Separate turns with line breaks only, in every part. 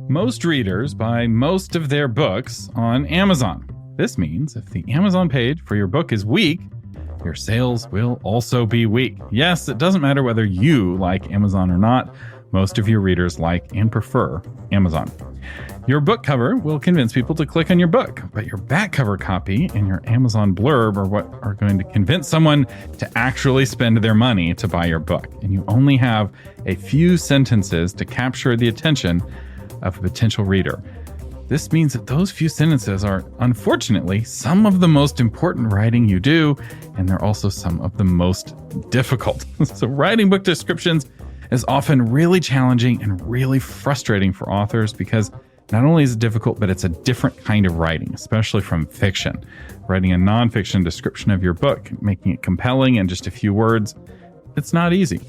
Most readers buy most of their books on Amazon. This means if the Amazon page for your book is weak, your sales will also be weak. Yes, it doesn't matter whether you like Amazon or not. Most of your readers like and prefer Amazon. Your book cover will convince people to click on your book, but your back cover copy and your Amazon blurb are what are going to convince someone to actually spend their money to buy your book. And you only have a few sentences to capture the attention of a potential reader. This means that those few sentences are, unfortunately, some of the most important writing you do, and they're also some of the most difficult. So writing book descriptions is often really challenging and really frustrating for authors because not only is it difficult, but it's a different kind of writing, especially from fiction. Writing a nonfiction description of your book, making it compelling in just a few words, it's not easy.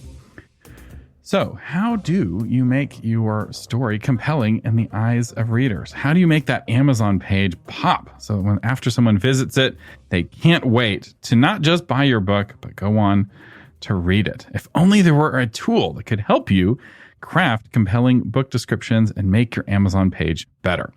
So how do you make your story compelling in the eyes of readers? How do you make that Amazon page pop so when after someone visits it, they can't wait to not just buy your book, but go on to read it? If only there were a tool that could help you craft compelling book descriptions and make your Amazon page better.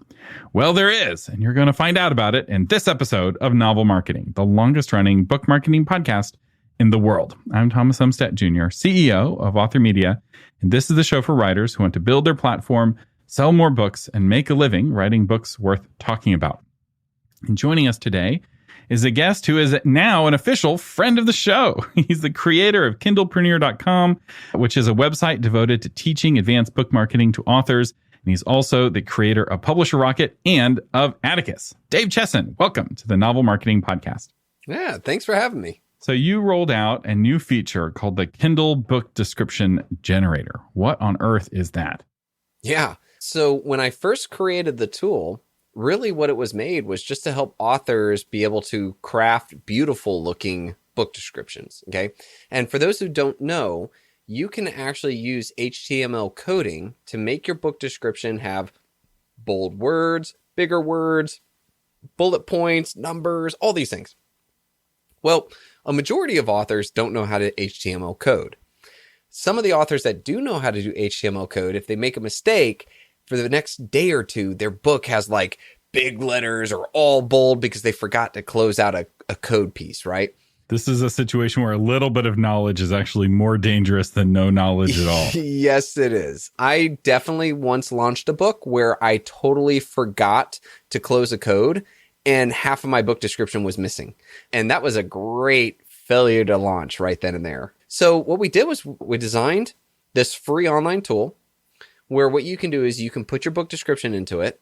Well, there is, and you're going to find out about it in this episode of Novel Marketing, the longest running book marketing podcast in the world. I'm Thomas Umstattd Jr., CEO of Author Media, and this is the show for writers who want to build their platform, sell more books, and make a living writing books worth talking about. And joining us today is a guest who is now an official friend of the show. He's the creator of KindlePreneur.com, which is a website devoted to teaching advanced book marketing to authors. And he's also the creator of Publisher Rocket and of Atticus. Dave Chesson, welcome to the Novel Marketing Podcast.
Yeah, thanks for having me.
So you rolled out a new feature called the Kindle Book Description Generator. What on earth is that?
Yeah. So when I first created the tool, really what it was made was just to help authors be able to craft beautiful looking book descriptions. Okay. And for those who don't know, you can actually use HTML coding to make your book description have bold words, bigger words, bullet points, numbers, all these things. Well, a majority of authors don't know how to HTML code. Some of the authors that do know how to do HTML code, if they make a mistake, for the next day or two, their book has like big letters or all bold because they forgot to close out a code piece, right?
This is a situation where a little bit of knowledge is actually more dangerous than no knowledge at all.
Yes, it is. I definitely once launched a book where I totally forgot to close a code and half of my book description was missing. And that was a great failure to launch right then and there. So what we did was we designed this free online tool where what you can do is you can put your book description into it,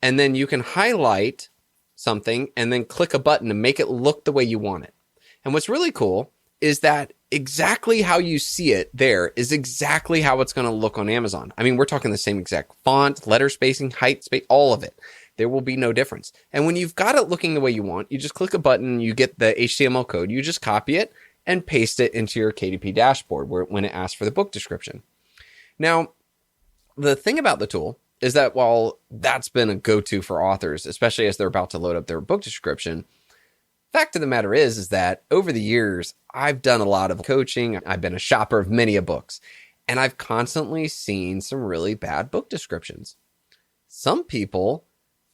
and then you can highlight something and then click a button to make it look the way you want it. And what's really cool is that exactly how you see it there is exactly how it's going to look on Amazon. I mean, we're talking the same exact font, letter spacing, height, space, all of it. There will be no difference. And when you've got it looking the way you want, you just click a button, you get the HTML code, you just copy it and paste it into your KDP dashboard when it asks for the book description. Now, the thing about the tool is that while that's been a go-to for authors, especially as they're about to load up their book description, fact of the matter is that over the years, I've done a lot of coaching. I've been a shopper of many books, and I've constantly seen some really bad book descriptions. Some people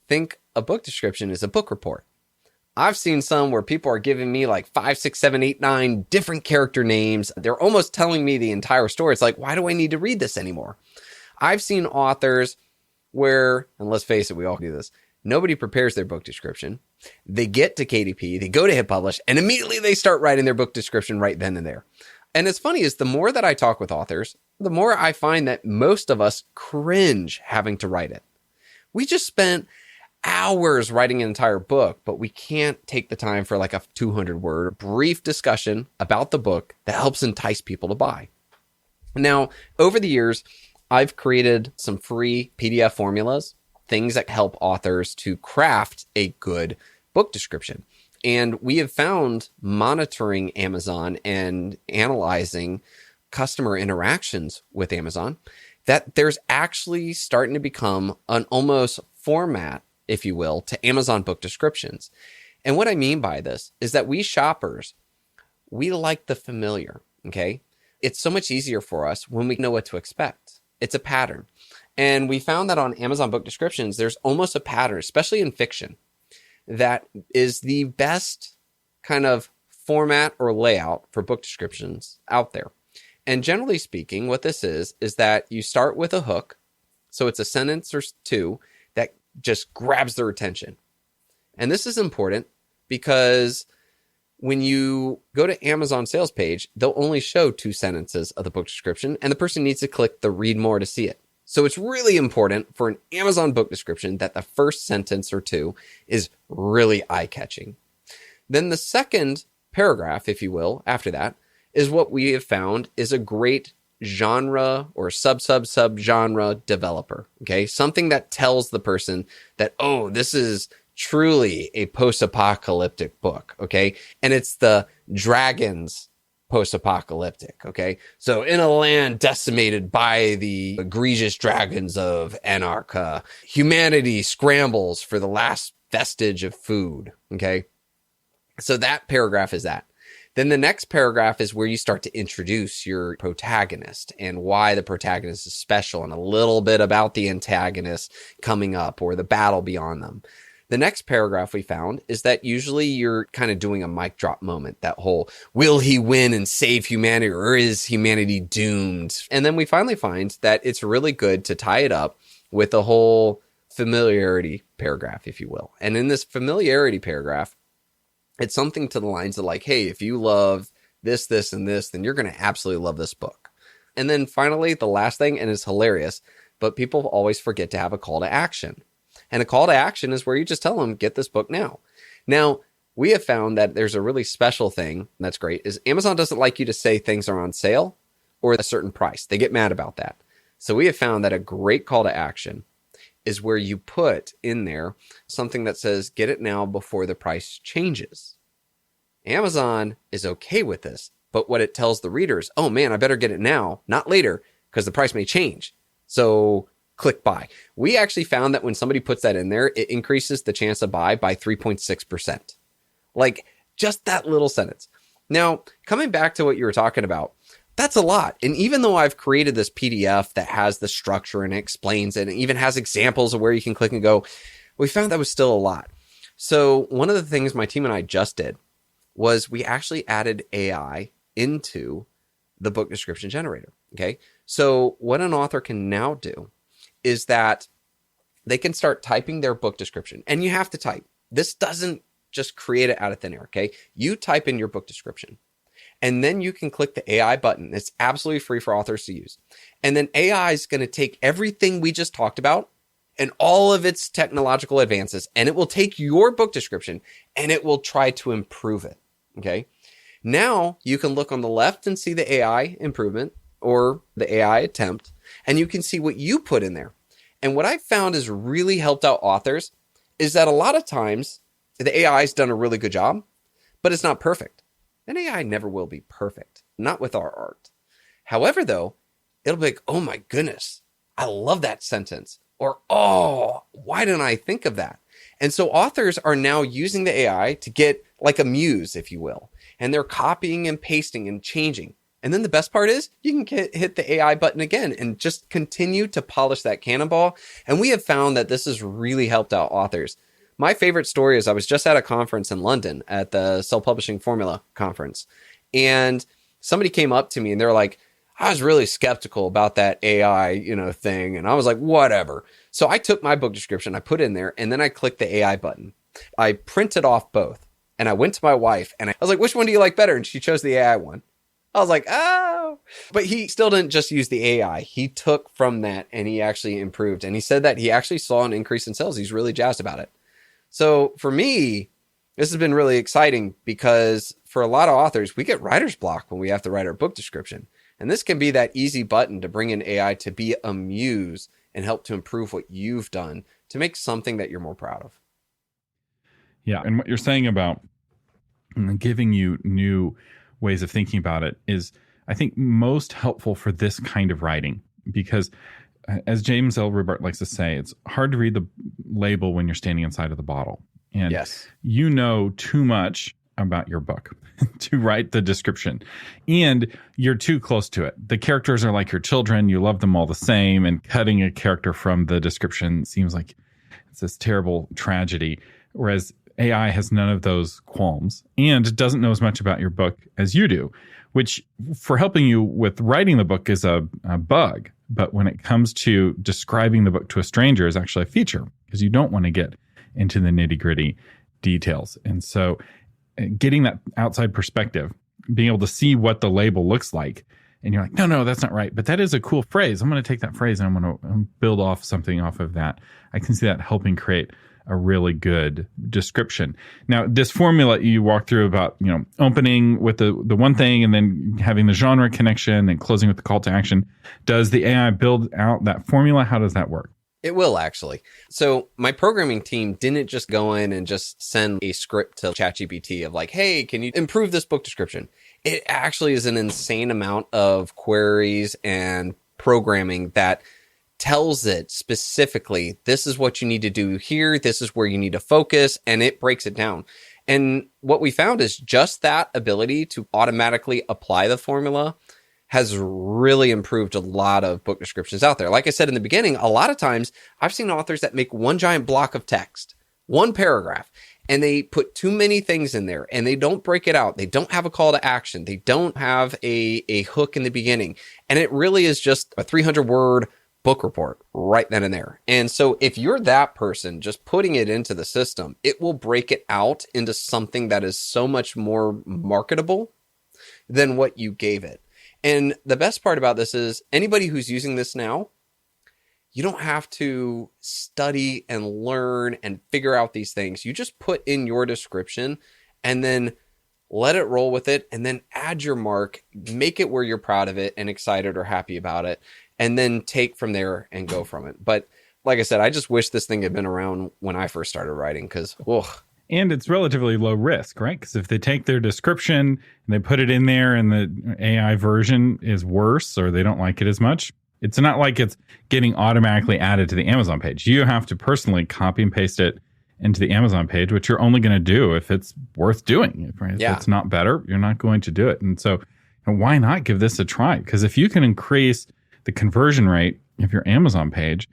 think a book description is a book report. I've seen some where people are giving me like 5, 6, 7, 8, 9 different character names. They're almost telling me the entire story. It's like, why do I need to read this anymore? I've seen authors where, and let's face it, we all do this, nobody prepares their book description. They get to KDP, they go to hit publish, and immediately they start writing their book description right then and there. And it's funny is the more that I talk with authors, the more I find that most of us cringe having to write it. We just spent hours writing an entire book, but we can't take the time for like a 200-word brief discussion about the book that helps entice people to buy. Now, over the years, I've created some free PDF formulas, things that help authors to craft a good book description. And we have found monitoring Amazon and analyzing customer interactions with Amazon that there's actually starting to become an almost format, if you will, to Amazon book descriptions. And what I mean by this is that we shoppers, we like the familiar, okay? It's so much easier for us when we know what to expect. It's a pattern. And we found that on Amazon book descriptions, there's almost a pattern, especially in fiction, that is the best kind of format or layout for book descriptions out there. And generally speaking, what this is that you start with a hook. So it's a sentence or two that just grabs their attention. And this is important because when you go to Amazon sales page, they'll only show 2 sentences of the book description, and the person needs to click the read more to see it. So it's really important for an Amazon book description that the first sentence or 2 is really eye-catching. Then the second paragraph, if you will, after that, is what we have found is a great genre or sub-genre developer, okay? Something that tells the person that, oh, this is truly a post-apocalyptic book, okay? And it's the dragons post-apocalyptic, okay? So in a land decimated by the egregious dragons of Anarcha, humanity scrambles for the last vestige of food, okay? So that paragraph is that. Then the next paragraph is where you start to introduce your protagonist and why the protagonist is special and a little bit about the antagonist coming up or the battle beyond them. The next paragraph we found is that usually you're kind of doing a mic drop moment, that whole, will he win and save humanity or is humanity doomed? And then we finally find that it's really good to tie it up with a whole familiarity paragraph, if you will. And in this familiarity paragraph, it's something to the lines of like, hey, if you love this, this, and this, then you're going to absolutely love this book. And then finally, the last thing, and it's hilarious, but people always forget to have a call to action. And a call to action is where you just tell them, get this book now. Now, we have found that there's a really special thing, and that's great, is Amazon doesn't like you to say things are on sale or a certain price. They get mad about that. So we have found that a great call to action is where you put in there something that says, get it now before the price changes. Amazon is okay with this, but what it tells the readers, oh man, I better get it now, not later, because the price may change. So click buy. We actually found that when somebody puts that in there, it increases the chance of buy by 3.6%. Like just that little sentence. Now, coming back to what you were talking about, that's a lot. And even though I've created this PDF that has the structure and explains it and even has examples of where you can click and go, we found that was still a lot. So one of the things my team and I just did was we actually added AI into the book description generator. Okay. So what an author can now do is that they can start typing their book description, and you have to type. This doesn't just create it out of thin air. Okay. You type in your book description. And then you can click the AI button. It's absolutely free for authors to use. And then AI is going to take everything we just talked about and all of its technological advances, and it will take your book description and it will try to improve it. Okay. Now you can look on the left and see the AI improvement or the AI attempt, and you can see what you put in there. And what I found has really helped out authors is that a lot of times the AI has done a really good job, but it's not perfect. And AI never will be perfect, not with our art. However, though, it'll be like, oh my goodness, I love that sentence. Or, oh, why didn't I think of that? And so authors are now using the AI to get like a muse, if you will. And they're copying and pasting and changing. And then the best part is you can hit the AI button again and just continue to polish that cannonball. And we have found that this has really helped out authors. My favorite story is I was just at a conference in London at the Self-Publishing Formula conference. And somebody came up to me and they're like, I was really skeptical about that AI, thing. And I was like, whatever. So I took my book description, I put it in there, and then I clicked the AI button. I printed off both. And I went to my wife and I was like, which one do you like better? And she chose the AI one. I was like, oh, but he still didn't just use the AI. He took from that and he actually improved. And he said that he actually saw an increase in sales. He's really jazzed about it. So for me, this has been really exciting because for a lot of authors, we get writer's block when we have to write our book description. And this can be that easy button to bring in AI to be a muse and help to improve what you've done to make something that you're more proud of.
Yeah. And what you're saying about giving you new ways of thinking about it is, I think, most helpful for this kind of writing, because as James L. Rubart likes to say, it's hard to read the label when you're standing inside of the bottle. And
yes,
you know too much about your book. to write the description, and you're too close to it. The characters are like your children. You love them all the same, and cutting a character from the description seems like it's this terrible tragedy. Whereas AI has none of those qualms and doesn't know as much about your book as you do, which for helping you with writing the book is a bug. But when it comes to describing the book to a stranger is actually a feature, because you don't want to get into the nitty-gritty details. And so getting that outside perspective, being able to see what the label looks like, and you're like, no, that's not right. But that is a cool phrase. I'm going to take that phrase and I'm going to build off something off of that. I can see that helping create a really good description. Now, this formula you walk through about, opening with the one thing and then having the genre connection and closing with the call to action. Does the AI build out that formula? How does that work?
It will, actually. So my programming team didn't just go in and just send a script to ChatGPT of like, hey, can you improve this book description? It actually is an insane amount of queries and programming that tells it specifically, this is what you need to do here, this is where you need to focus, and it breaks it down. And what we found is just that ability to automatically apply the formula has really improved a lot of book descriptions out there. Like I said in the beginning, a lot of times I've seen authors that make one giant block of text, one paragraph, and they put too many things in there and they don't break it out. They don't have a call to action. They don't have a hook in the beginning. And it really is just a 300-word book report right then and there. And so if you're that person just putting it into the system, it will break it out into something that is so much more marketable than what you gave it. And the best part about this is anybody who's using this now, you don't have to study and learn and figure out these things. You just put in your description and then let it roll with it, and then add your mark, make it where you're proud of it and excited or happy about it, and then take from there and go from it. But like I said, I just wish this thing had been around when I first started writing, because,
And it's relatively low risk, right? Because if they take their description and they put it in there and the AI version is worse or they don't like it as much, it's not like it's getting automatically added to the Amazon page. You have to personally copy and paste it into the Amazon page, which you're only going to do if it's worth doing. Right? If it's not better, you're not going to do it. And so why not give this a try? Because if you can increase the conversion rate of your Amazon page,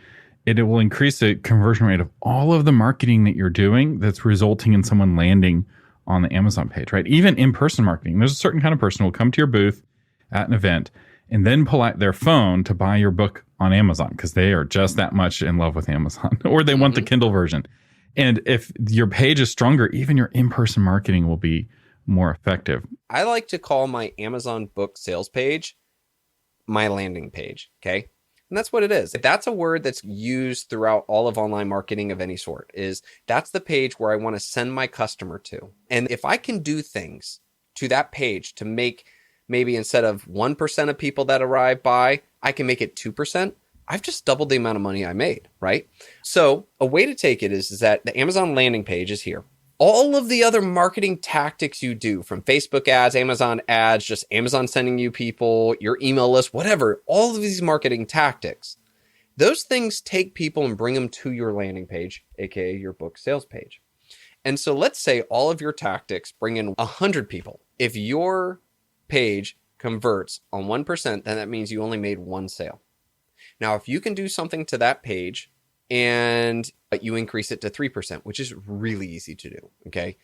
it will increase the conversion rate of all of the marketing that you're doing that's resulting in someone landing on the Amazon page, right? Even in-person marketing. There's a certain kind of person who will come to your booth at an event and then pull out their phone to buy your book on Amazon because they are just that much in love with Amazon, or they want the Kindle version. And if your page is stronger, even your in-person marketing will be more effective.
I like to call my Amazon book sales page my landing page, okay? And that's what it is. That's a word that's used throughout all of online marketing of any sort, is that's the page where I want to send my customer to. And if I can do things to that page to make maybe instead of 1% of people that arrive by, I can make it 2%, I've just doubled the amount of money I made, right? So a way to take it is that the Amazon landing page is here. All of the other marketing tactics you do, from Facebook ads, Amazon ads, just Amazon sending you people, your email list, whatever, all of these marketing tactics, those things take people and bring them to your landing page, aka your book sales page. And so let's say all of your tactics bring in 100 people. If your page converts on 1%, then that means you only made one sale. Now, if you can do something to that page and you increase it to 3%, which is really easy to do, okay?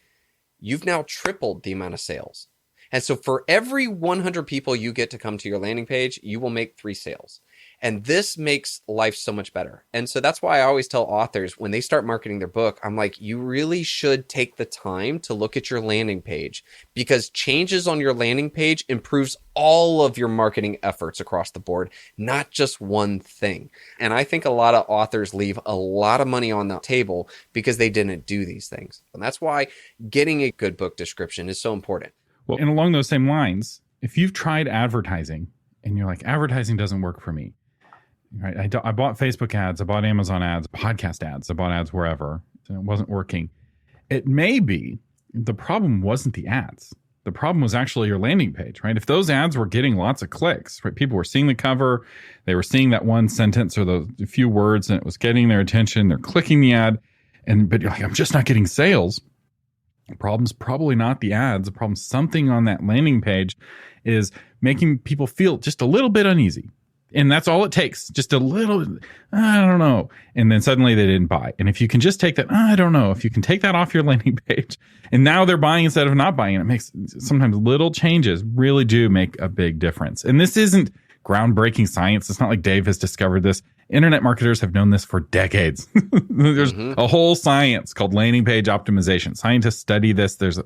You've now tripled the amount of sales. And so for every 100 people you get to come to your landing page, you will make 3 sales. And this makes life so much better. And so that's why I always tell authors when they start marketing their book, I'm like, you really should take the time to look at your landing page, because changes on your landing page improves all of your marketing efforts across the board, not just one thing. And I think a lot of authors leave a lot of money on the table because they didn't do these things. And that's why getting a good book description is so important.
Well, and along those same lines, if you've tried advertising and you're like, advertising doesn't work for me, right? I bought Facebook ads, I bought Amazon ads, podcast ads, I bought ads wherever, and it wasn't working. It may be the problem wasn't the ads. The problem was actually your landing page, right? If those ads were getting lots of clicks, right? People were seeing the cover, they were seeing that one sentence or the few words, and it was getting their attention. They're clicking the ad, but you're like, I'm just not getting sales. The problem's probably not the ads. The problem, something on that landing page is making people feel just a little bit uneasy. And that's all it takes. Just a little, I don't know. And then suddenly they didn't buy. And if you can just take that, I don't know, if you can take that off your landing page and now they're buying instead of not buying, it makes sometimes little changes really do make a big difference. And this isn't groundbreaking science. It's not like Dave has discovered this. Internet marketers have known this for decades. There's a whole science called landing page optimization. Scientists study this. There's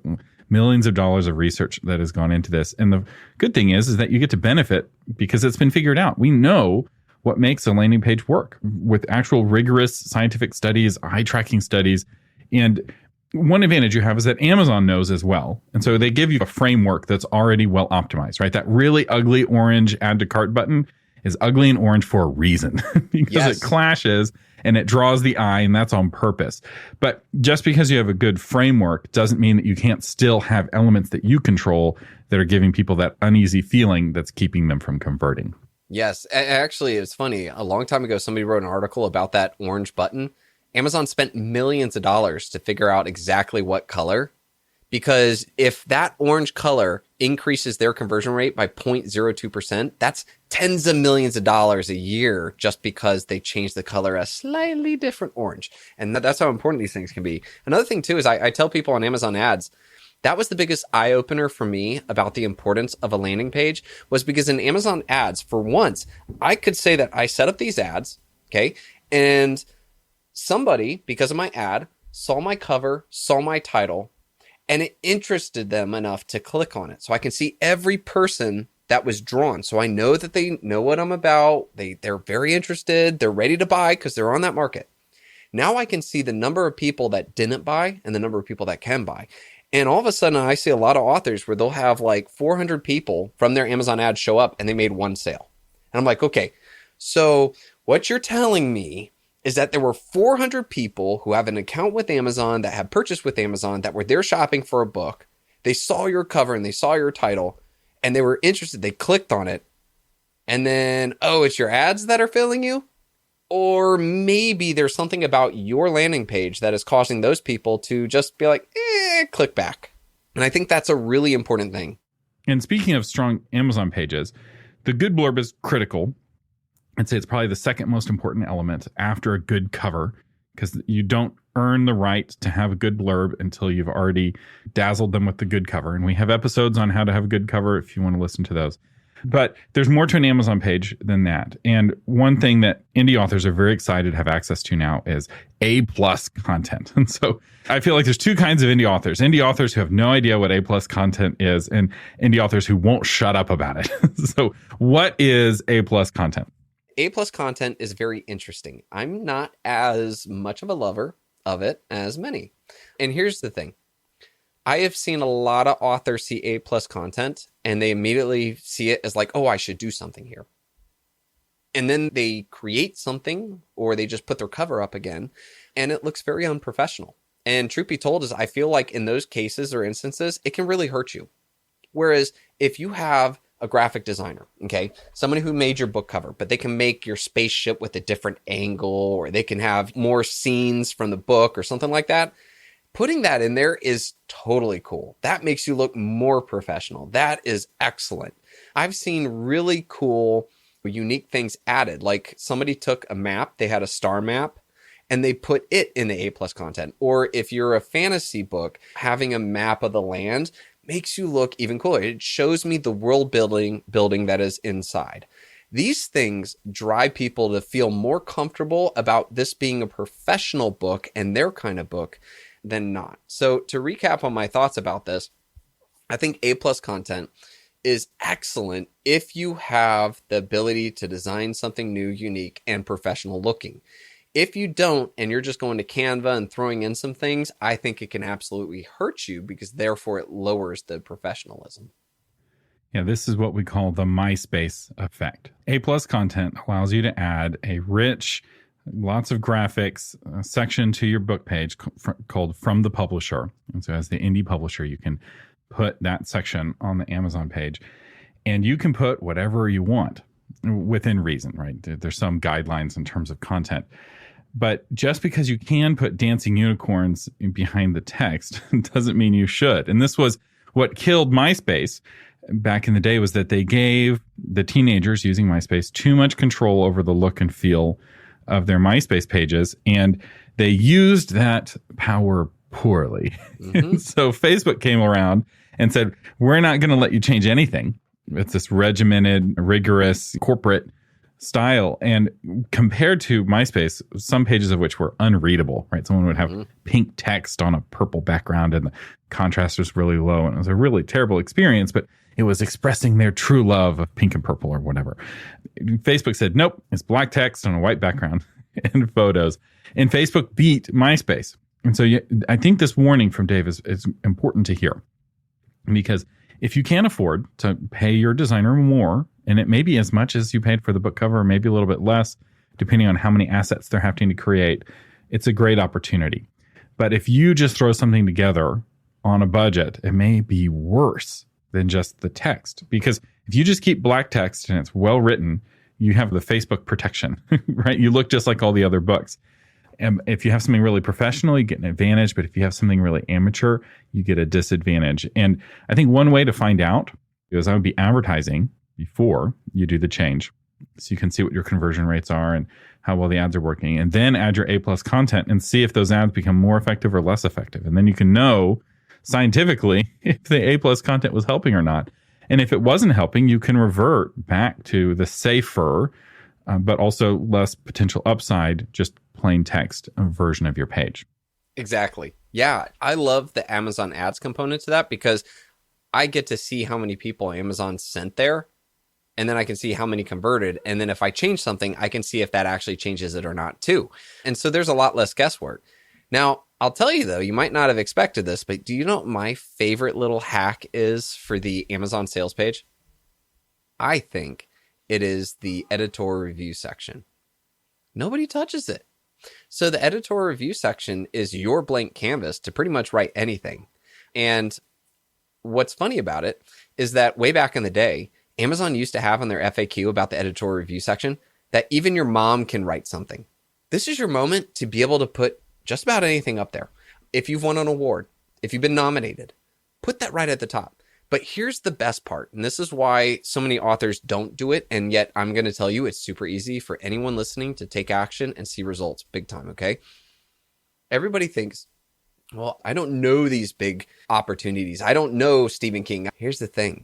millions of dollars of research that has gone into this. And the good thing is that you get to benefit because it's been figured out. We know what makes a landing page work with actual rigorous scientific studies, eye tracking studies. And one advantage you have is that Amazon knows as well. And so they give you a framework that's already well optimized, right? That really ugly orange add to cart button is ugly and orange for a reason because it clashes and it draws the eye, and that's on purpose. But just because you have a good framework doesn't mean that you can't still have elements that you control that are giving people that uneasy feeling that's keeping them from converting.
Yes. Actually, it's funny. A long time ago, somebody wrote an article about that orange button. Amazon spent millions of dollars to figure out exactly what color, because if that orange color increases their conversion rate by 0.02%, that's tens of millions of dollars a year just because they changed the color a slightly different orange. And that's how important these things can be. Another thing, too, is I tell people on Amazon ads, that was the biggest eye-opener for me about the importance of a landing page, was because in Amazon ads, for once, I could say that I set up these ads, okay, and somebody, because of my ad, saw my cover, saw my title, and it interested them enough to click on it. So I can see every person that was drawn. So I know that they know what I'm about. They're very interested. They're ready to buy because they're on that market. Now I can see the number of people that didn't buy and the number of people that can buy. And all of a sudden I see a lot of authors where they'll have like 400 people from their Amazon ad show up and they made one sale. And I'm like, okay, so what you're telling me is that there were 400 people who have an account with Amazon that have purchased with Amazon that were there shopping for a book. They saw your cover and they saw your title and they were interested. They clicked on it. And then, oh, it's your ads that are filling you? Or maybe there's something about your landing page that is causing those people to just be like, click back. And I think that's a really important thing.
And speaking of strong Amazon pages, the good blurb is critical. I'd say it's probably the second most important element after a good cover, because you don't earn the right to have a good blurb until you've already dazzled them with the good cover. And we have episodes on how to have a good cover if you want to listen to those. But there's more to an Amazon page than that. And one thing that indie authors are very excited to have access to now is A+ content. And so I feel like there's two kinds of indie authors. Indie authors who have no idea what A+ content is, and indie authors who won't shut up about it. So what is A+ content?
A+ content is very interesting. I'm not as much of a lover of it as many. And here's the thing. I have seen a lot of authors see A+ content and they immediately see it as like, oh, I should do something here. And then they create something or they just put their cover up again and it looks very unprofessional. And truth be told is I feel like in those cases or instances, it can really hurt you. Whereas if you have a graphic designer, okay, somebody who made your book cover, but they can make your spaceship with a different angle, or they can have more scenes from the book or something like that. Putting that in there is totally cool. That makes you look more professional. That is excellent. I've seen really cool, unique things added. Like somebody took a map, they had a star map, and they put it in the A+ content. Or if you're a fantasy book, having a map of the land makes you look even cooler. It shows me the world building that is inside. These things drive people to feel more comfortable about this being a professional book and their kind of book than not. So to recap on my thoughts about this, I think A+ content is excellent if you have the ability to design something new, unique, and professional looking. If you don't, and you're just going to Canva and throwing in some things, I think it can absolutely hurt you because therefore it lowers the professionalism.
Yeah, this is what we call the MySpace effect. A+ content allows you to add a rich, lots of graphics section to your book page called From the Publisher. And so as the indie publisher, you can put that section on the Amazon page and you can put whatever you want within reason, right? There's some guidelines in terms of content. But just because you can put dancing unicorns behind the text doesn't mean you should. And this was what killed MySpace back in the day, was that they gave the teenagers using MySpace too much control over the look and feel of their MySpace pages. And they used that power poorly. Mm-hmm. So Facebook came around and said, we're not going to let you change anything. It's this regimented, rigorous corporate style. And compared to MySpace, some pages of which were unreadable, right? Someone would have pink text on a purple background and the contrast was really low. And it was a really terrible experience, but it was expressing their true love of pink and purple or whatever. Facebook said, nope, it's black text on a white background and photos. And Facebook beat MySpace. And so I think this warning from Dave is important to hear, because if you can't afford to pay your designer more, and it may be as much as you paid for the book cover, or maybe a little bit less, depending on how many assets they're having to create, it's a great opportunity. But if you just throw something together on a budget, it may be worse than just the text. Because if you just keep black text and it's well written, you have the Facebook protection, right? You look just like all the other books. And if you have something really professional, you get an advantage. But if you have something really amateur, you get a disadvantage. And I think one way to find out is I would be advertising before you do the change, so you can see what your conversion rates are and how well the ads are working. And then add your A+ content and see if those ads become more effective or less effective. And then you can know scientifically if the A+ content was helping or not. And if it wasn't helping, you can revert back to the safer, but also less potential upside, just plain text version of your page.
Exactly. Yeah. I love the Amazon ads component to that, because I get to see how many people Amazon sent there, and then I can see how many converted. And then if I change something, I can see if that actually changes it or not too. And so there's a lot less guesswork. Now, I'll tell you though, you might not have expected this, but do you know what my favorite little hack is for the Amazon sales page? I think it is the editorial review section. Nobody touches it. So the editorial review section is your blank canvas to pretty much write anything. And what's funny about it is that way back in the day, Amazon used to have on their FAQ about the editorial review section that even your mom can write something. This is your moment to be able to put just about anything up there. If you've won an award, if you've been nominated, put that right at the top. But here's the best part, and this is why so many authors don't do it, and yet I'm going to tell you it's super easy for anyone listening to take action and see results big time, okay? Everybody thinks, well, I don't know these big opportunities. I don't know Stephen King. Here's the thing.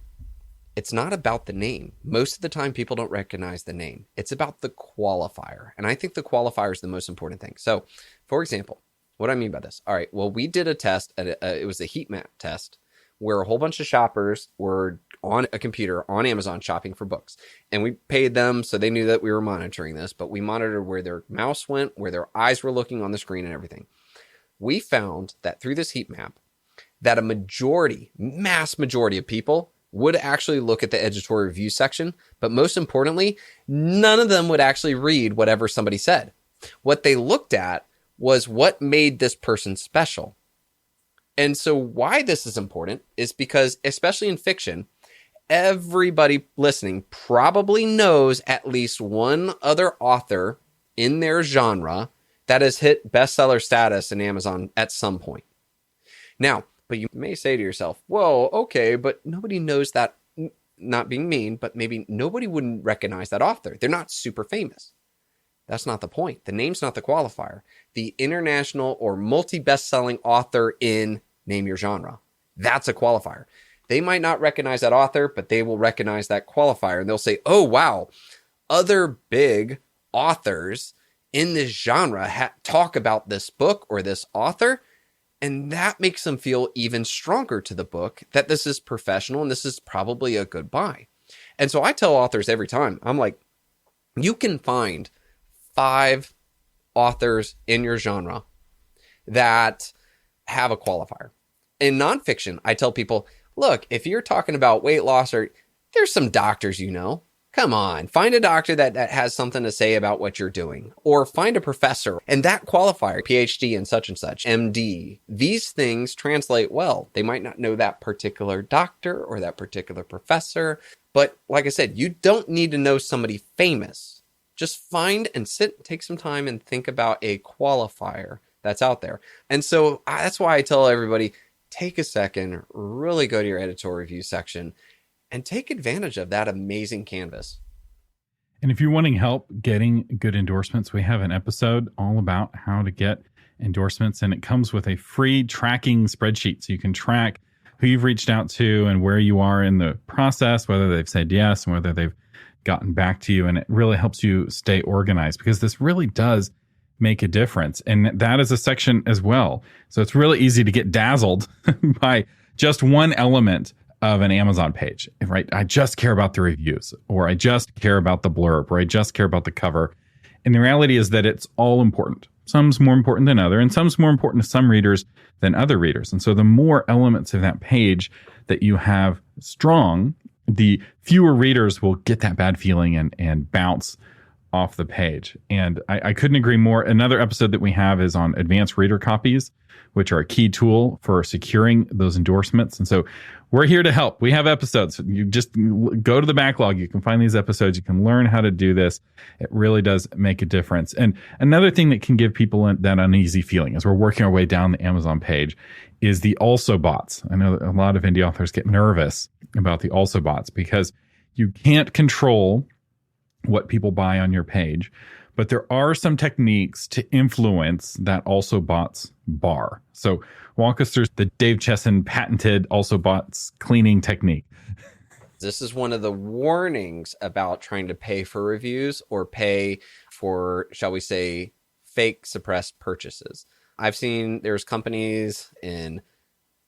It's not about the name. Most of the time, people don't recognize the name. It's about the qualifier, and I think the qualifier is the most important thing. So, for example, what do I mean by this? All right, well, we did a test. It was a heat map test, where a whole bunch of shoppers were on a computer on Amazon shopping for books. And we paid them, so they knew that we were monitoring this, but we monitored where their mouse went, where their eyes were looking on the screen and everything. We found that through this heat map, that a mass majority of people would actually look at the editorial review section, but most importantly, none of them would actually read whatever somebody said. What they looked at was what made this person special. And so why this is important is because, especially in fiction, everybody listening probably knows at least one other author in their genre that has hit bestseller status in Amazon at some point. Now, but you may say to yourself, well, okay, but nobody knows that, not being mean, but maybe nobody wouldn't recognize that author. They're not super famous. That's not the point. The name's not the qualifier. The international or multi-best-selling author in name your genre. That's a qualifier. They might not recognize that author, but they will recognize that qualifier. And they'll say, oh, wow, other big authors in this genre talk about this book or this author. And that makes them feel even stronger to the book that this is professional and this is probably a good buy. And so I tell authors every time, I'm like, you can find 5 authors in your genre that have a qualifier. In nonfiction, I tell people, look, if you're talking about weight loss, or there's some doctors, come on, find a doctor that has something to say about what you're doing, or find a professor and that qualifier, PhD and such, MD. These things translate well. They might not know that particular doctor or that particular professor, but like I said, you don't need to know somebody famous Just find and take some time and think about a qualifier that's out there. And so that's why I tell everybody, take a second, really go to your editorial review section and take advantage of that amazing canvas.
And if you're wanting help getting good endorsements, we have an episode all about how to get endorsements, and it comes with a free tracking spreadsheet. So you can track who you've reached out to and where you are in the process, whether they've said yes and whether they've gotten back to you. And it really helps you stay organized, because this really does make a difference. And that is a section as well. So it's really easy to get dazzled by just one element of an Amazon page, right? I just care about the reviews, or I just care about the blurb, or I just care about the cover. And the reality is that it's all important. Some's more important than other, and some's more important to some readers than other readers. And so the more elements of that page that you have strong, the fewer readers will get that bad feeling and bounce off the page. And I couldn't agree more. Another episode that we have is on advanced reader copies, which are a key tool for securing those endorsements. And so we're here to help. We have episodes. You just go to the backlog. You can find these episodes. You can learn how to do this. It really does make a difference. And another thing that can give people that uneasy feeling as we're working our way down the Amazon page is the also bots. I know that a lot of indie authors get nervous about the also bots because you can't control what people buy on your page, but there are some techniques to influence that also bots bar. So walk us through the Dave Chesson patented also bots cleaning technique.
This is one of the warnings about trying to pay for reviews or pay for, shall we say, fake suppressed purchases. I've seen there's companies in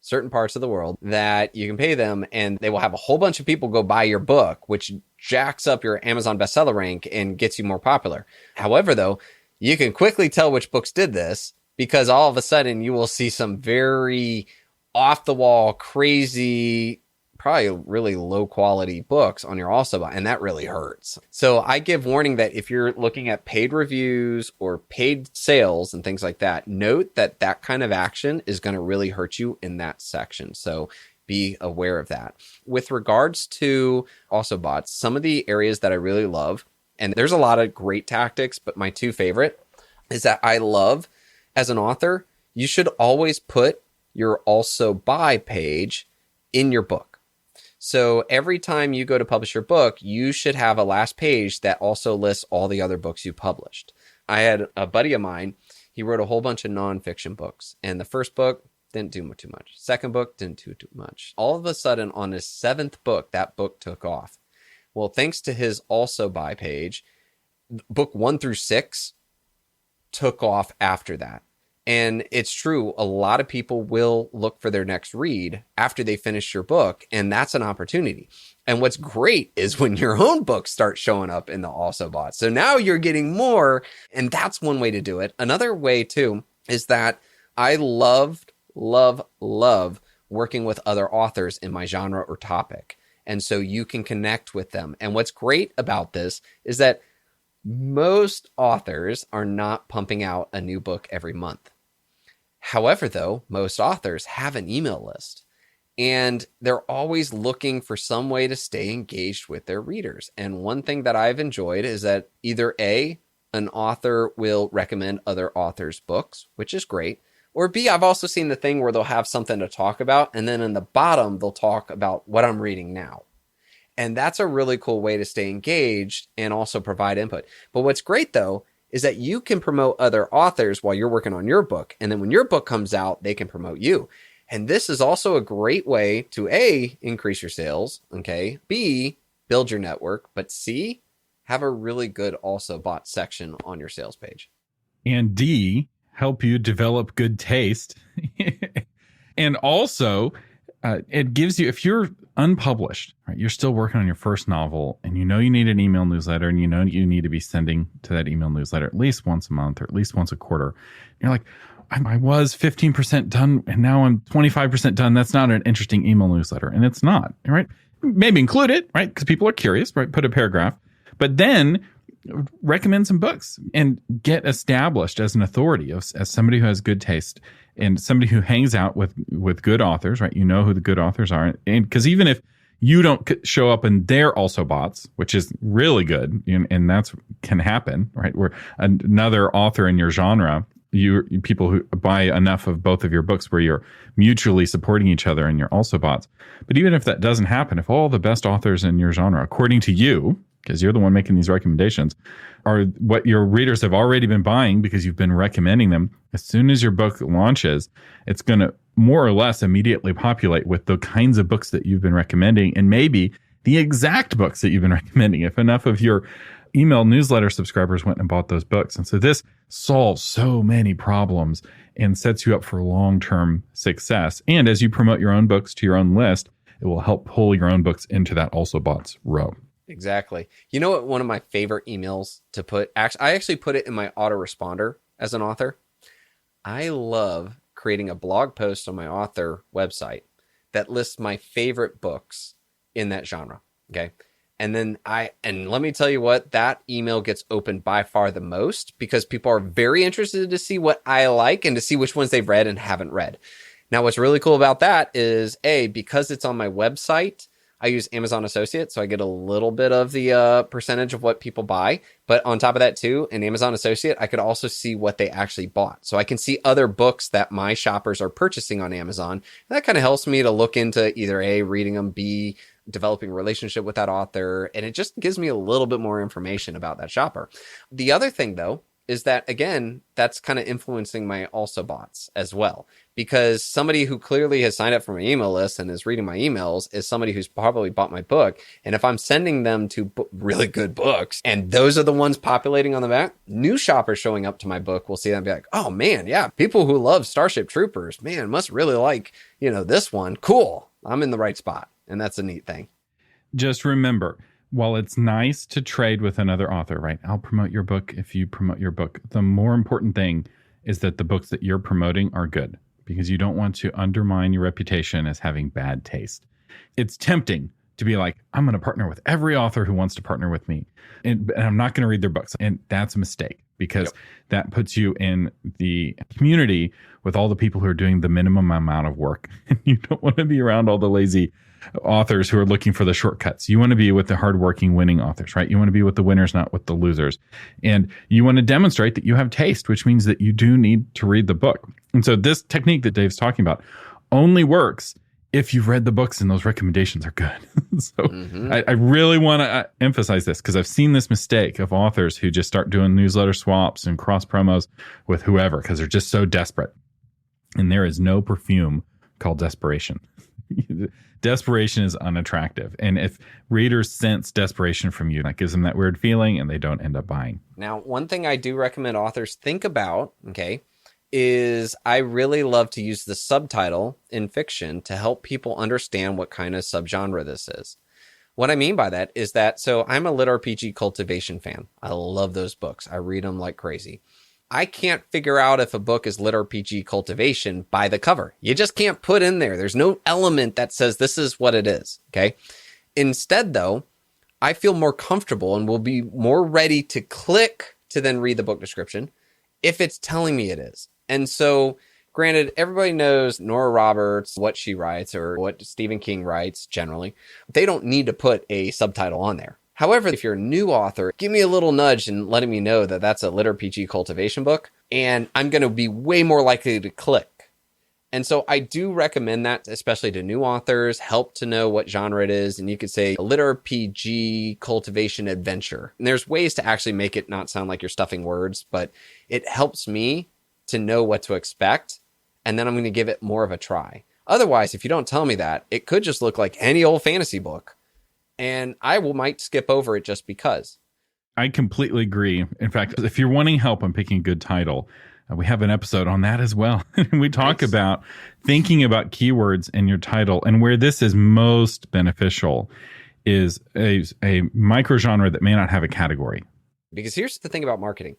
certain parts of the world that you can pay them and they will have a whole bunch of people go buy your book, which jacks up your Amazon bestseller rank and gets you more popular. However, though, you can quickly tell which books did this, because all of a sudden you will see some very off the wall, crazy, probably really low quality books on your also buy, and that really hurts. So I give warning that if you're looking at paid reviews or paid sales and things like that, note that that kind of action is going to really hurt you in that section. So be aware of that. With regards to also bots, some of the areas that I really love, and there's a lot of great tactics, but my two favorite is that I love, as an author, you should always put your also buy page in your book. So every time you go to publish your book, you should have a last page that also lists all the other books you published. I had a buddy of mine, he wrote a whole bunch of nonfiction books, and the first book didn't do too much. Second book didn't do too much. All of a sudden, on his seventh book, that book took off. Well, thanks to his also buy page, book 1 through 6 took off after that. And it's true, a lot of people will look for their next read after they finish your book, and that's an opportunity. And what's great is when your own books start showing up in the also bot. So now you're getting more, and that's one way to do it. Another way, too, is that I love working with other authors in my genre or topic. And so you can connect with them. And what's great about this is that most authors are not pumping out a new book every month. However, though, most authors have an email list, and they're always looking for some way to stay engaged with their readers. And one thing that I've enjoyed is that either A, an author will recommend other authors' books, which is great, or B, I've also seen the thing where they'll have something to talk about, and then in the bottom, they'll talk about what I'm reading now. And that's a really cool way to stay engaged and also provide input. But what's great, though, is that you can promote other authors while you're working on your book. And then when your book comes out, they can promote you. And this is also a great way to A, increase your sales, okay? B, build your network, but C, have a really good also bot section on your sales page.
And D, help you develop good taste. And also, it gives you, if you're unpublished, right, you're still working on your first novel, and you know you need an email newsletter, and you know you need to be sending to that email newsletter at least once a month or at least once a quarter. You're like, I was 15% done, and now I'm 25% done. That's not an interesting email newsletter. And it's not, right? Maybe include it, right? Because people are curious, right? Put a paragraph. But then recommend some books and get established as an authority, as somebody who has good taste and somebody who hangs out with good authors, right? You know who the good authors are. And because even if you don't show up in their also bots, which is really good. And that's can happen, right? Where another author in your genre, people who buy enough of both of your books where you're mutually supporting each other in your also bots. But even if that doesn't happen, if all the best authors in your genre, according to you, because you're the one making these recommendations, are what your readers have already been buying because you've been recommending them, as soon as your book launches, it's going to more or less immediately populate with the kinds of books that you've been recommending, and maybe the exact books that you've been recommending if enough of your email newsletter subscribers went and bought those books. And so this solves so many problems and sets you up for long-term success. And as you promote your own books to your own list, it will help pull your own books into that also bots row.
Exactly. You know what? One of my favorite emails to put, I actually put it in my autoresponder as an author. I love creating a blog post on my author website that lists my favorite books in that genre. Okay. And then let me tell you what, that email gets opened by far the most because people are very interested to see what I like and to see which ones they've read and haven't read. Now, what's really cool about that is because it's on my website, I use Amazon Associates, so I get a little bit of the percentage of what people buy. But on top of that, too, in Amazon Associate, I could also see what they actually bought. So I can see other books that my shoppers are purchasing on Amazon. And that kind of helps me to look into either A, reading them, B, developing a relationship with that author. And it just gives me a little bit more information about that shopper. The other thing, though, is that, again, that's kind of influencing my also bots as well. Because somebody who clearly has signed up for my email list and is reading my emails is somebody who's probably bought my book. And if I'm sending them to really good books, and those are the ones populating on the back, new shoppers showing up to my book will see that and be like, oh man, yeah, people who love Starship Troopers, man, must really like, this one. Cool. I'm in the right spot. And that's a neat thing.
Just remember, while it's nice to trade with another author, right? I'll promote your book if you promote your book. The more important thing is that the books that you're promoting are good, because you don't want to undermine your reputation as having bad taste. It's tempting to be like, I'm going to partner with every author who wants to partner with me, and I'm not going to read their books. And that's a mistake, because that puts you in the community with all the people who are doing the minimum amount of work. And you don't want to be around all the lazy authors who are looking for the shortcuts. You want to be with the hardworking winning authors, right? You want to be with the winners, not with the losers. And you want to demonstrate that you have taste, which means that you do need to read the book. And so this technique that Dave's talking about only works if you've read the books and those recommendations are good. I really want to emphasize this, because I've seen this mistake of authors who just start doing newsletter swaps and cross promos with whoever because they're just so desperate. And there is no perfume called desperation. Desperation is unattractive. And if readers sense desperation from you, that gives them that weird feeling and they don't end up buying.
Now, one thing I do recommend authors think about, is I really love to use the subtitle in fiction to help people understand what kind of subgenre this is. What I mean by that is that, so I'm a lit RPG cultivation fan. I love those books. I read them like crazy. I can't figure out if a book is lit RPG cultivation by the cover. You just can't put in there. There's no element that says this is what it is. Okay. Instead, though, I feel more comfortable and will be more ready to click to then read the book description if it's telling me it is. And so, granted, everybody knows Nora Roberts, what she writes, or what Stephen King writes generally. They don't need to put a subtitle on there. However, if you're a new author, give me a little nudge and letting me know that that's a lit RPG cultivation book, and I'm going to be way more likely to click. And so I do recommend that, especially to new authors, help to know what genre it is. And you could say lit RPG cultivation adventure. And there's ways to actually make it not sound like you're stuffing words, but it helps me to know what to expect. And then I'm going to give it more of a try. Otherwise, if you don't tell me that, it could just look like any old fantasy book. And I might skip over it just because.
I completely agree. In fact, if you're wanting help on picking a good title, we have an episode on that as well. We talk about thinking about keywords in your title, and where this is most beneficial is a micro genre that may not have a category.
Because here's the thing about marketing.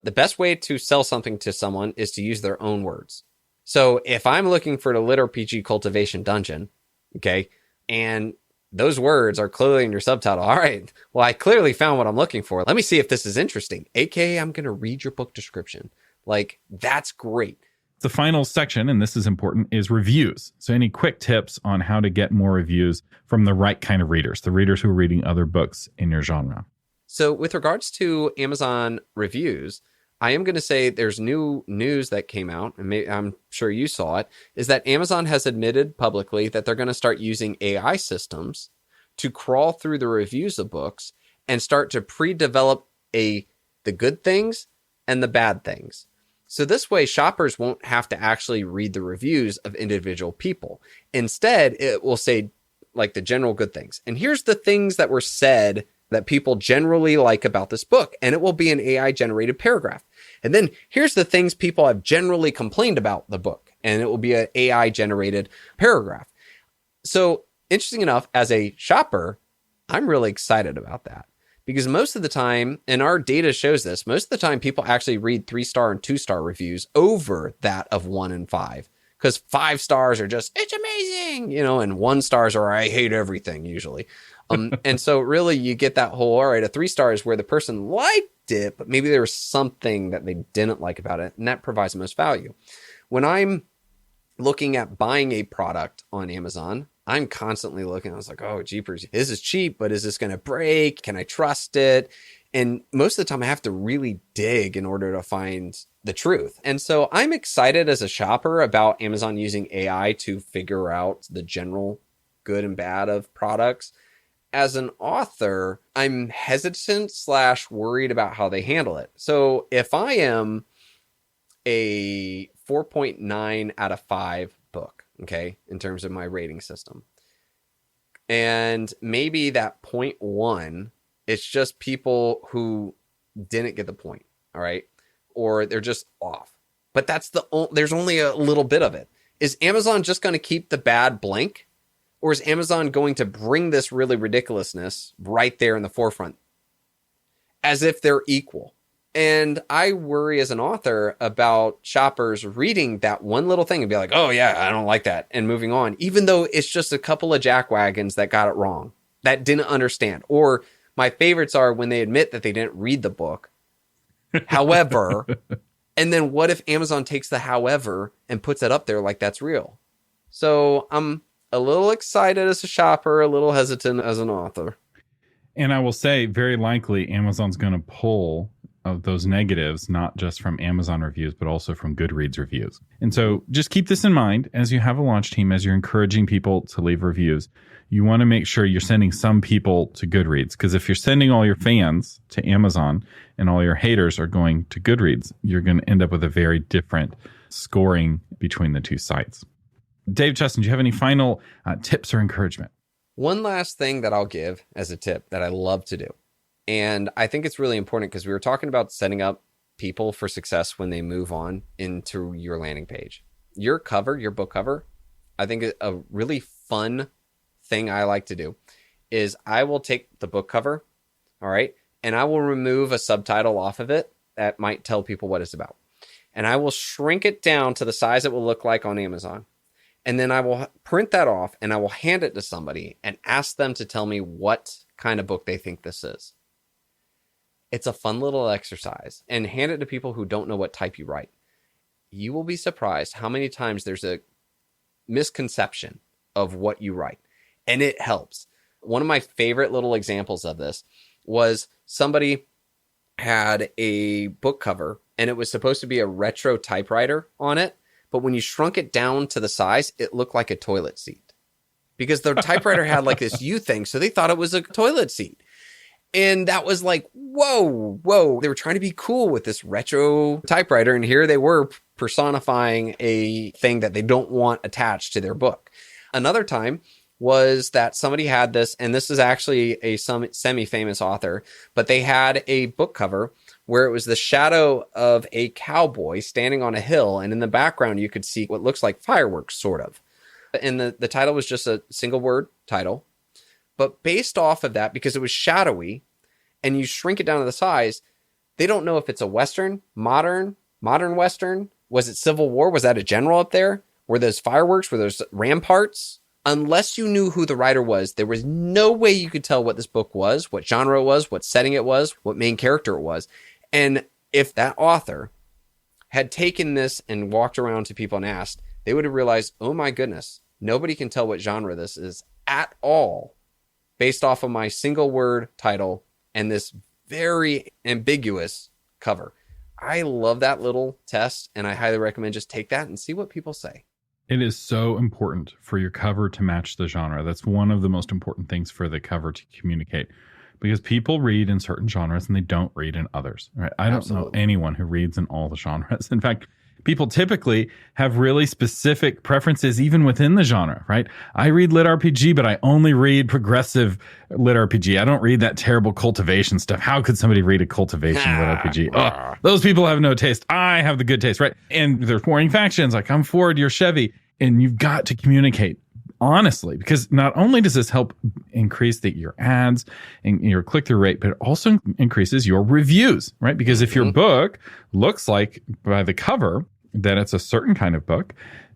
The best way to sell something to someone is to use their own words. So if I'm looking for the lit RPG cultivation dungeon, and those words are clearly in your subtitle. All right, well, I clearly found what I'm looking for. Let me see if this is interesting. AKA, I'm going to read your book description. Like, that's great.
The final section, and this is important, is reviews. So any quick tips on how to get more reviews from the right kind of readers, the readers who are reading other books in your genre.
So with regards to Amazon reviews, I am going to say there's new news that came out, and I'm sure you saw it, is that Amazon has admitted publicly that they're going to start using AI systems to crawl through the reviews of books and start to pre-develop the good things and the bad things. So this way, shoppers won't have to actually read the reviews of individual people. Instead, it will say like the general good things. And here's the things that were said that people generally like about this book. And it will be an AI generated paragraph. And then here's the things people have generally complained about the book. And it will be an AI generated paragraph. So interesting enough, as a shopper, I'm really excited about that. Because most of the time, and our data shows this, most of the time people actually read 3-star and 2-star reviews over that of 1 and 5. Because 5 stars are just, it's amazing, and 1 stars are, I hate everything usually. And so really you get that whole, all right, a 3 star is where the person liked it, but maybe there was something that they didn't like about it. And that provides the most value. When I'm looking at buying a product on Amazon, I'm constantly looking. I was like, oh, jeepers, this is cheap, but is this going to break? Can I trust it? And most of the time I have to really dig in order to find the truth. And so I'm excited as a shopper about Amazon using AI to figure out the general good and bad of products. As an author, I'm hesitant / worried about how they handle it. So if I am a 4.9 out of 5 book, okay, in terms of my rating system. And maybe that 0.1, it's just people who didn't get the point, all right? Or they're just off. But there's only a little bit of it. Is Amazon just going to keep the bad blank? Or is Amazon going to bring this really ridiculousness right there in the forefront? As if they're equal. And I worry as an author about shoppers reading that one little thing and be like, oh yeah, I don't like that, and moving on, even though it's just a couple of jackwagons that got it wrong, that didn't understand. Or my favorites are when they admit that they didn't read the book. However, and then what if Amazon takes the however and puts it up there like that's real? So I'm a little excited as a shopper, a little hesitant as an author.
And I will say, very likely, Amazon's going to pull of those negatives, not just from Amazon reviews, but also from Goodreads reviews. And so just keep this in mind as you have a launch team, as you're encouraging people to leave reviews. You want to make sure you're sending some people to Goodreads, because if you're sending all your fans to Amazon and all your haters are going to Goodreads, you're going to end up with a very different scoring between the two sites. Dave, Chesson, do you have any final tips or encouragement?
One last thing that I'll give as a tip that I love to do. And I think it's really important because we were talking about setting up people for success when they move on into your landing page. Your cover, your book cover, I think a really fun thing I like to do is I will take the book cover, all right, and I will remove a subtitle off of it that might tell people what it's about. And I will shrink it down to the size it will look like on Amazon. And then I will print that off and I will hand it to somebody and ask them to tell me what kind of book they think this is. It's a fun little exercise, and hand it to people who don't know what type you write. You will be surprised how many times there's a misconception of what you write, and it helps. One of my favorite little examples of this was somebody had a book cover and it was supposed to be a retro typewriter on it. But when you shrunk it down to the size, it looked like a toilet seat because the typewriter had like this U thing. So they thought it was a toilet seat. And that was like, whoa. They were trying to be cool with this retro typewriter. And here they were personifying a thing that they don't want attached to their book. Another time was that somebody had this, and this is actually a semi-famous author, but they had a book cover where it was the shadow of a cowboy standing on a hill. And in the background, you could see what looks like fireworks, sort of. And the title was just a single word title. But based off of that, because it was shadowy and you shrink it down to the size, they don't know if it's a Western, modern Western. Was it Civil War? Was that a general up there? Were those fireworks? Were those ramparts? Unless you knew who the writer was, there was no way you could tell what this book was, what genre it was, what setting it was, what main character it was. And if that author had taken this and walked around to people and asked, they would have realized, oh my goodness, nobody can tell what genre this is at all based off of my single word title and this very ambiguous cover. I love that little test, and I highly recommend just take that and see what people say.
It is so important for your cover to match the genre. That's one of the most important things for the cover to communicate, because people read in certain genres and they don't read in others. Right? I don't know anyone who reads in all the genres. In fact, people typically have really specific preferences even within the genre, right? I read lit RPG, but I only read progressive lit RPG. I don't read that terrible cultivation stuff. How could somebody read a cultivation lit RPG? Oh, those people have no taste. I have the good taste, right? And there's warring factions like I'm Ford, you're Chevy. And you've got to communicate honestly, because not only does this help increase your ads and your click-through rate, but it also increases your reviews, right? Because if your book looks like by the cover that it's a certain kind of book,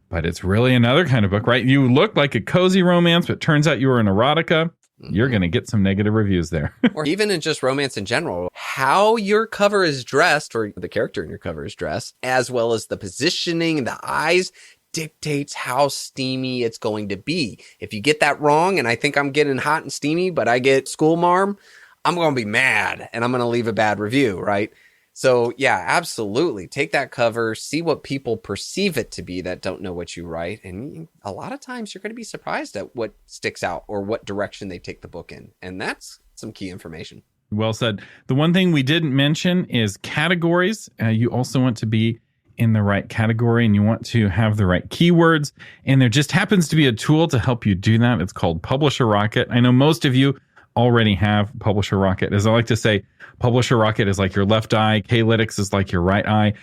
but it's really another kind of book, right? You look like a cozy romance, but turns out you were an erotica. You're going to get some negative reviews there.
Or even in just romance in general, how your cover is dressed, or the character in your cover is dressed, as well as the positioning, the eyes, dictates how steamy it's going to be. If you get that wrong, and I think I'm getting hot and steamy, but I get school marm, I'm going to be mad and I'm going to leave a bad review, right? So yeah, absolutely. Take that cover, see what people perceive it to be that don't know what you write. And a lot of times you're going to be surprised at what sticks out or what direction they take the book in. And that's some key information.
Well said. The one thing we didn't mention is categories. You also want to be in the right category and you want to have the right keywords. And there just happens to be a tool to help you do that. It's called Publisher Rocket. I know most of you already have Publisher Rocket. As I like to say, Publisher Rocket is like your left eye. K-Lytics is like your right eye.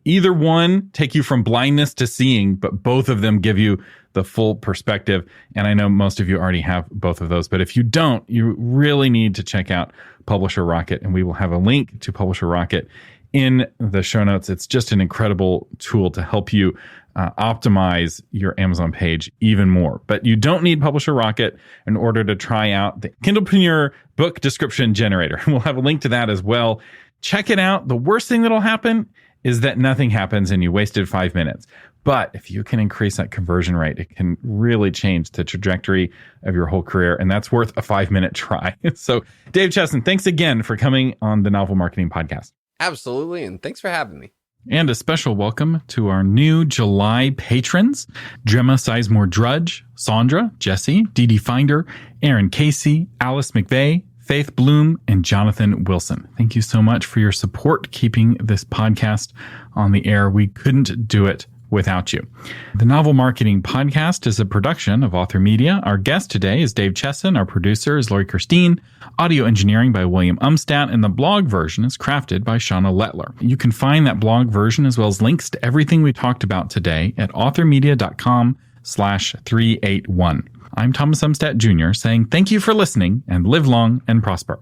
Either one take you from blindness to seeing, but both of them give you the full perspective. And I know most of you already have both of those, but if you don't, you really need to check out Publisher Rocket, and we will have a link to Publisher Rocket in the show notes. It's just an incredible tool to help you optimize your Amazon page even more. But you don't need Publisher Rocket in order to try out the Kindlepreneur book description generator. We'll have a link to that as well. Check it out. The worst thing that'll happen is that nothing happens and you wasted 5 minutes. But if you can increase that conversion rate, it can really change the trajectory of your whole career. And that's worth a 5-minute try. So Dave Chesson, thanks again for coming on the Novel Marketing Podcast.
Absolutely. And thanks for having me.
And a special welcome to our new July patrons, Gemma Sizemore Drudge, Sandra, Jesse, Dee Dee Finder, Aaron Casey, Alice McVeigh, Faith Bloom, and Jonathan Wilson. Thank you so much for your support keeping this podcast on the air. We couldn't do it without you. The Novel Marketing Podcast is a production of Author Media. Our guest today is Dave Chesson. Our producer is Lori Kirstein. Audio engineering by William Umstadt, and the blog version is crafted by Shauna Lettler. You can find that blog version as well as links to everything we talked about today at authormedia.com/381. I'm Thomas Umstadt Jr. saying thank you for listening and live long and prosper.